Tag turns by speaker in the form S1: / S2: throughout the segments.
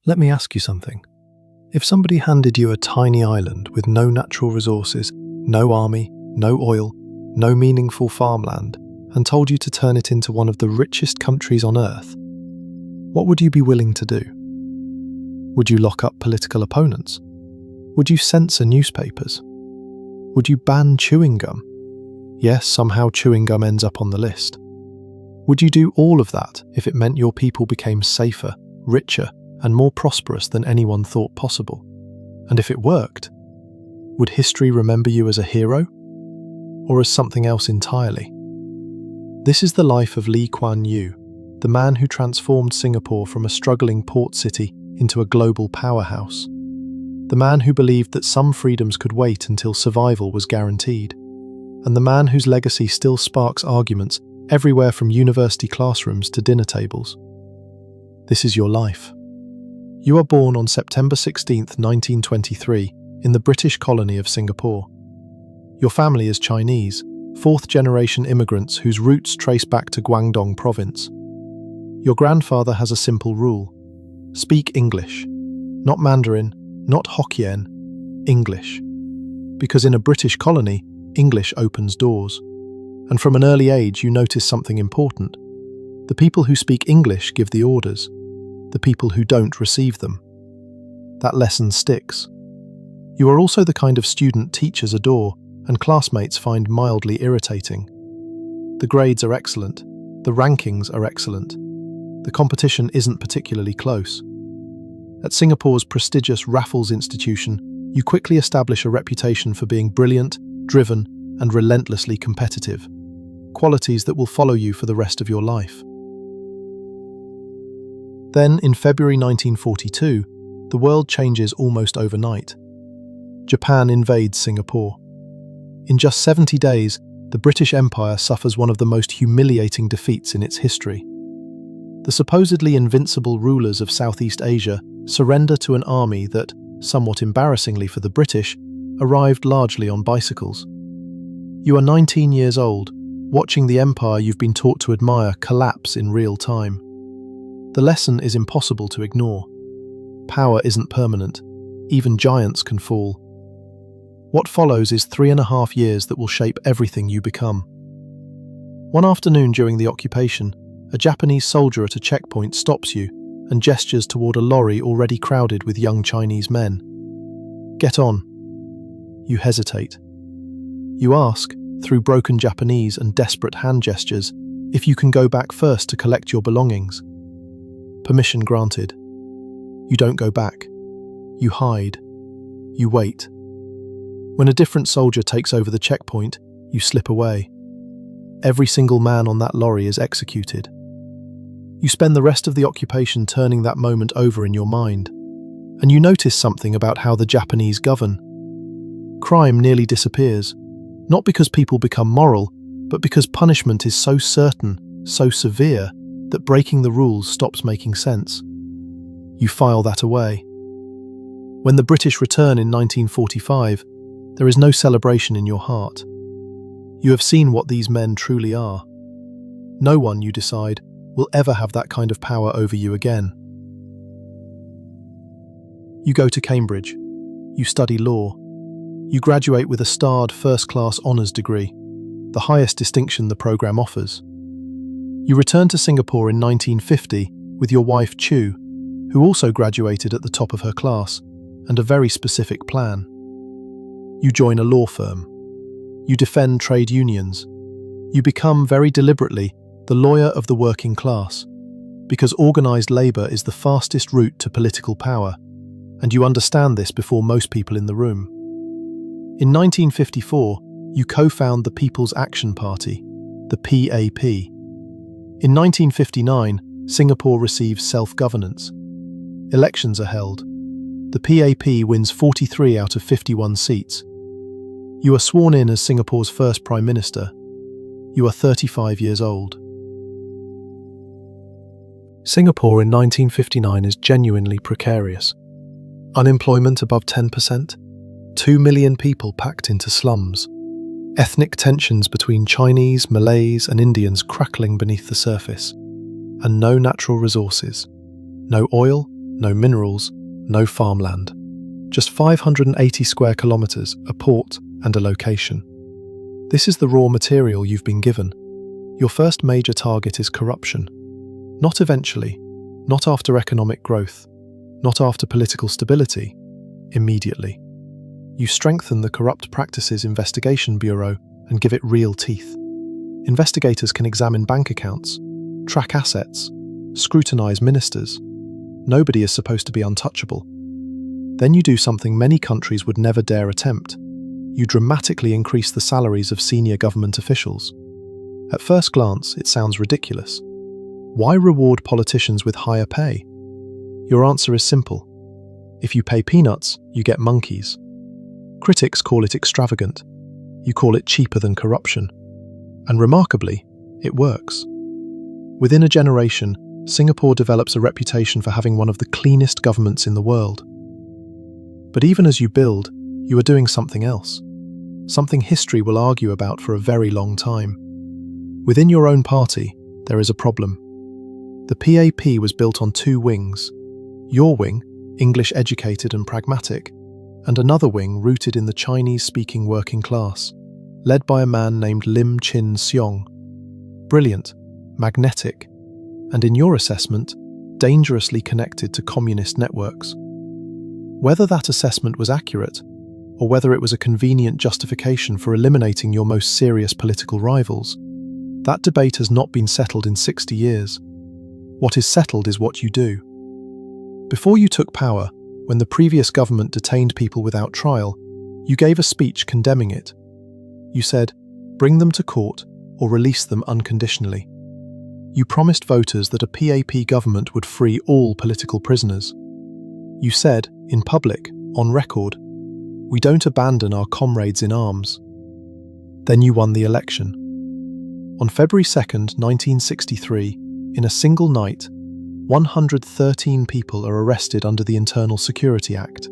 S1: Let me ask you something. If somebody handed you a tiny island with no natural resources, no army, no oil, no meaningful farmland, and told you to turn it into one of the richest countries on earth, what would you be willing to do? Would you lock up political opponents? Would you censor newspapers? Would you ban chewing gum? Yes, somehow chewing gum ends up on the list. Would you do all of that if it meant your people became safer, richer, and more prosperous than anyone thought possible? And if it worked, would history remember you as a hero? Or as something else entirely? This is the life of Lee Kuan Yew, the man who transformed Singapore from a struggling port city into a global powerhouse. The man who believed that some freedoms could wait until survival was guaranteed. And the man whose legacy still sparks arguments everywhere from university classrooms to dinner tables. This is your life. You are born on September 16, 1923, in the British colony of Singapore. Your family is Chinese, fourth-generation immigrants whose roots trace back to Guangdong province. Your grandfather has a simple rule: speak English. Not Mandarin, not Hokkien, English. Because in a British colony, English opens doors. And from an early age, you notice something important. The people who speak English give the orders. The people who don't receive them. That lesson sticks. You are also the kind of student teachers adore and classmates find mildly irritating. The grades are excellent. The rankings are excellent. The competition isn't particularly close. At Singapore's prestigious Raffles Institution, you quickly establish a reputation for being brilliant, driven, and relentlessly competitive. Qualities that will follow you for the rest of your life. Then, in February 1942, the world changes almost overnight. Japan invades Singapore. In just 70 days, the British Empire suffers one of the most humiliating defeats in its history. The supposedly invincible rulers of Southeast Asia surrender to an army that, somewhat embarrassingly for the British, arrived largely on bicycles. You are 19 years old, watching the empire you've been taught to admire collapse in real time. The lesson is impossible to ignore. Power isn't permanent. Even giants can fall. What follows is 3.5 years that will shape everything you become. One afternoon during the occupation, a Japanese soldier at a checkpoint stops you and gestures toward a lorry already crowded with young Chinese men. Get on. You hesitate. You ask, through broken Japanese and desperate hand gestures, if you can go back first to collect your belongings. Permission granted. You don't go back. You hide. You wait. When a different soldier takes over the checkpoint, you slip away. Every single man on that lorry is executed. You spend the rest of the occupation turning that moment over in your mind, and you notice something about how the Japanese govern. Crime nearly disappears, not because people become moral, but because punishment is so certain, so severe, that breaking the rules stops making sense. You file that away. When the British return in 1945, there is no celebration in your heart. You have seen what these men truly are. No one, you decide, will ever have that kind of power over you again. You go to Cambridge. You study law. You graduate with a starred first-class honours degree, the highest distinction the programme offers. You return to Singapore in 1950 with your wife Chu, who also graduated at the top of her class, and a very specific plan. You join a law firm. You defend trade unions. You become, very deliberately, the lawyer of the working class, because organised labour is the fastest route to political power, and you understand this before most people in the room. In 1954, you co-found the People's Action Party, the PAP. In 1959, Singapore receives self-governance. Elections are held. The PAP wins 43 out of 51 seats. You are sworn in as Singapore's first Prime Minister. You are 35 years old. Singapore in 1959 is genuinely precarious. Unemployment above 10%, 2 million people packed into slums, ethnic tensions between Chinese, Malays and Indians crackling beneath the surface, and no natural resources. No oil, no minerals, no farmland. Just 580 square kilometers, a port, and a location. This is the raw material you've been given. Your first major target is corruption. Not eventually, not after economic growth, not after political stability, immediately. You strengthen the Corrupt Practices Investigation Bureau and give it real teeth. Investigators can examine bank accounts, track assets, scrutinize ministers. Nobody is supposed to be untouchable. Then you do something many countries would never dare attempt. You dramatically increase the salaries of senior government officials. At first glance, it sounds ridiculous. Why reward politicians with higher pay? Your answer is simple. If you pay peanuts, you get monkeys. Critics call it extravagant. You call it cheaper than corruption. And remarkably, it works. Within a generation, Singapore develops a reputation for having one of the cleanest governments in the world. But even as you build, you are doing something else. Something history will argue about for a very long time. Within your own party, there is a problem. The PAP was built on two wings. Your wing, English educated and pragmatic, and another wing rooted in the Chinese-speaking working class, led by a man named Lim Chin Seong. Brilliant, magnetic, and in your assessment, dangerously connected to communist networks. Whether that assessment was accurate, or whether it was a convenient justification for eliminating your most serious political rivals, that debate has not been settled in 60 years. What is settled is what you do. Before you took power, when the previous government detained people without trial, you gave a speech condemning it. You said, bring them to court or release them unconditionally. You promised voters that a PAP government would free all political prisoners. You said, in public, on record, we don't abandon our comrades in arms. Then you won the election. On February 2nd, 1963, in a single night, 113 people are arrested under the Internal Security Act,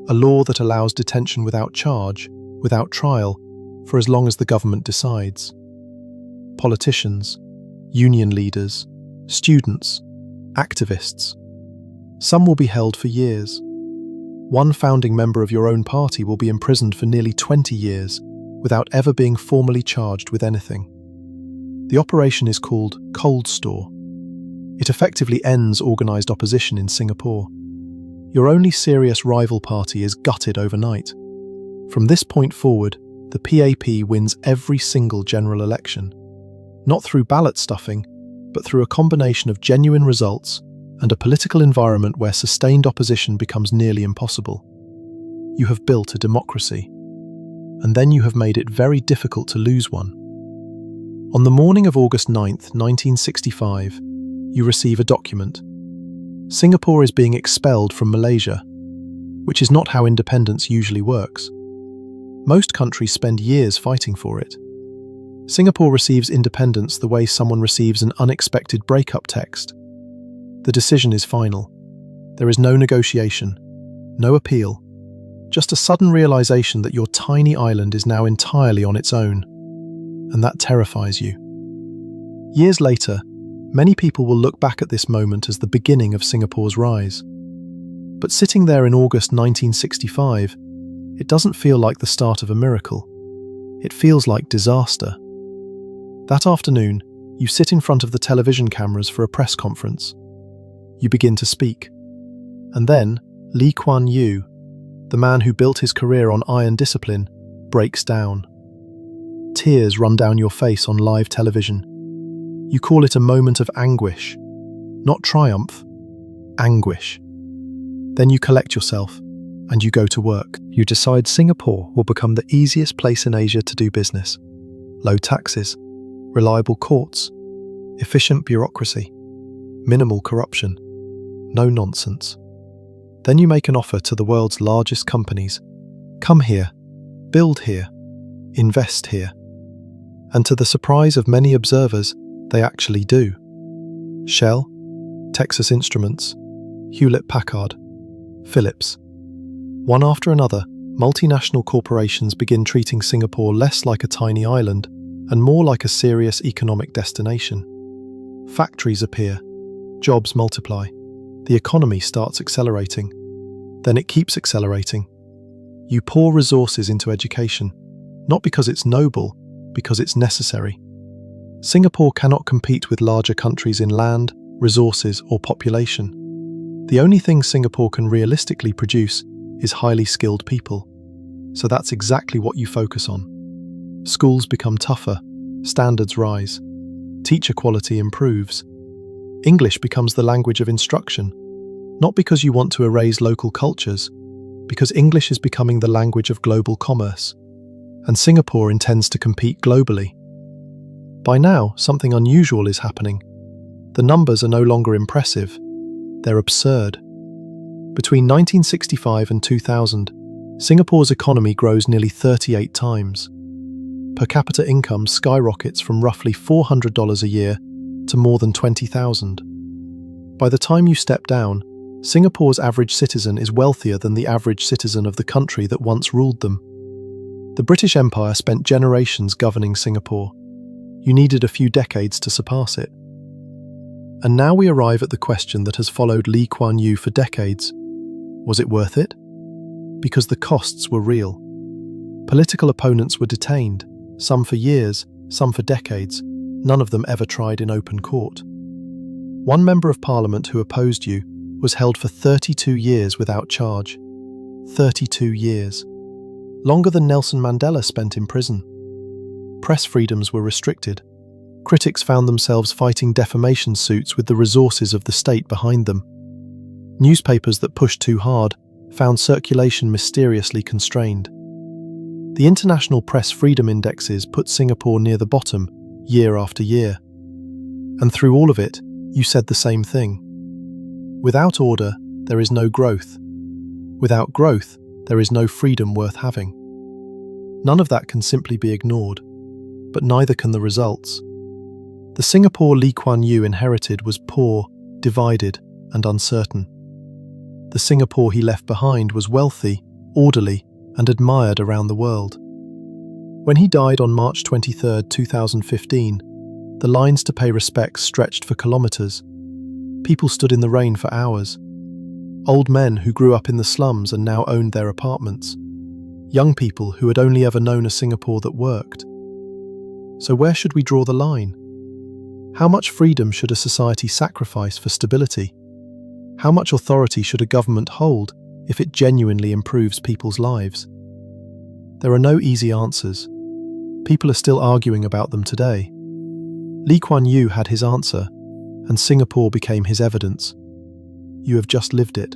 S1: a law that allows detention without charge, without trial, for as long as the government decides. Politicians, union leaders, students, activists. Some will be held for years. One founding member of your own party will be imprisoned for nearly 20 years without ever being formally charged with anything. The operation is called Cold Store. It effectively ends organised opposition in Singapore. Your only serious rival party is gutted overnight. From this point forward, the PAP wins every single general election. Not through ballot stuffing, but through a combination of genuine results and a political environment where sustained opposition becomes nearly impossible. You have built a democracy, and then you have made it very difficult to lose one. On the morning of August 9th, 1965, you receive a document. Singapore is being expelled from Malaysia, which is not how independence usually works. Most countries spend years fighting for it. Singapore receives independence the way someone receives an unexpected breakup text. The decision is final. There is no negotiation, no appeal, just a sudden realization that your tiny island is now entirely on its own, and that terrifies you. Years later, many people will look back at this moment as the beginning of Singapore's rise. But sitting there in August 1965, it doesn't feel like the start of a miracle. It feels like disaster. That afternoon, you sit in front of the television cameras for a press conference. You begin to speak. And then, Lee Kuan Yew, the man who built his career on iron discipline, breaks down. Tears run down your face on live television. You call it a moment of anguish. Not triumph, anguish. Then you collect yourself, and you go to work. You decide Singapore will become the easiest place in Asia to do business. Low taxes, reliable courts, efficient bureaucracy, minimal corruption, no nonsense. Then you make an offer to the world's largest companies. Come here, build here, invest here. And to the surprise of many observers, they actually do. Shell, Texas Instruments, Hewlett-Packard, Philips. One after another, multinational corporations begin treating Singapore less like a tiny island and more like a serious economic destination. Factories appear, jobs multiply, The economy starts accelerating. Then it keeps accelerating. You pour resources into education, not because it's noble, because it's necessary. Singapore cannot compete with larger countries in land, resources, or population. The only thing Singapore can realistically produce is highly skilled people. So that's exactly what you focus on. Schools become tougher, standards rise, teacher quality improves. English becomes the language of instruction, not because you want to erase local cultures, because English is becoming the language of global commerce, and Singapore intends to compete globally. By now, something unusual is happening. The numbers are no longer impressive, they're absurd. Between 1965 and 2000, Singapore's economy grows nearly 38 times. Per capita income skyrockets from roughly $400 a year to more than $20,000. By the time you step down, Singapore's average citizen is wealthier than the average citizen of the country that once ruled them. The British Empire spent generations governing Singapore. You needed a few decades to surpass it. And now we arrive at the question that has followed Lee Kuan Yew for decades. Was it worth it? Because the costs were real. Political opponents were detained, some for years, some for decades. None of them ever tried in open court. One member of parliament who opposed you was held for 32 years without charge. 32 years. Longer than Nelson Mandela spent in prison. Press freedoms were restricted. Critics found themselves fighting defamation suits with the resources of the state behind them. Newspapers that pushed too hard found circulation mysteriously constrained. The international press freedom indexes put Singapore near the bottom, year after year. And through all of it, you said the same thing. Without order, there is no growth. Without growth, there is no freedom worth having. None of that can simply be ignored, but neither can the results. The Singapore Lee Kuan Yew inherited was poor, divided, and uncertain. The Singapore he left behind was wealthy, orderly, and admired around the world. When he died on March 23, 2015, the lines to pay respects stretched for kilometres. People stood in the rain for hours. Old men who grew up in the slums and now owned their apartments. Young people who had only ever known a Singapore that worked. So where should we draw the line? How much freedom should a society sacrifice for stability? How much authority should a government hold if it genuinely improves people's lives? There are no easy answers. People are still arguing about them today. Lee Kuan Yew had his answer, and Singapore became his evidence. You have just lived it.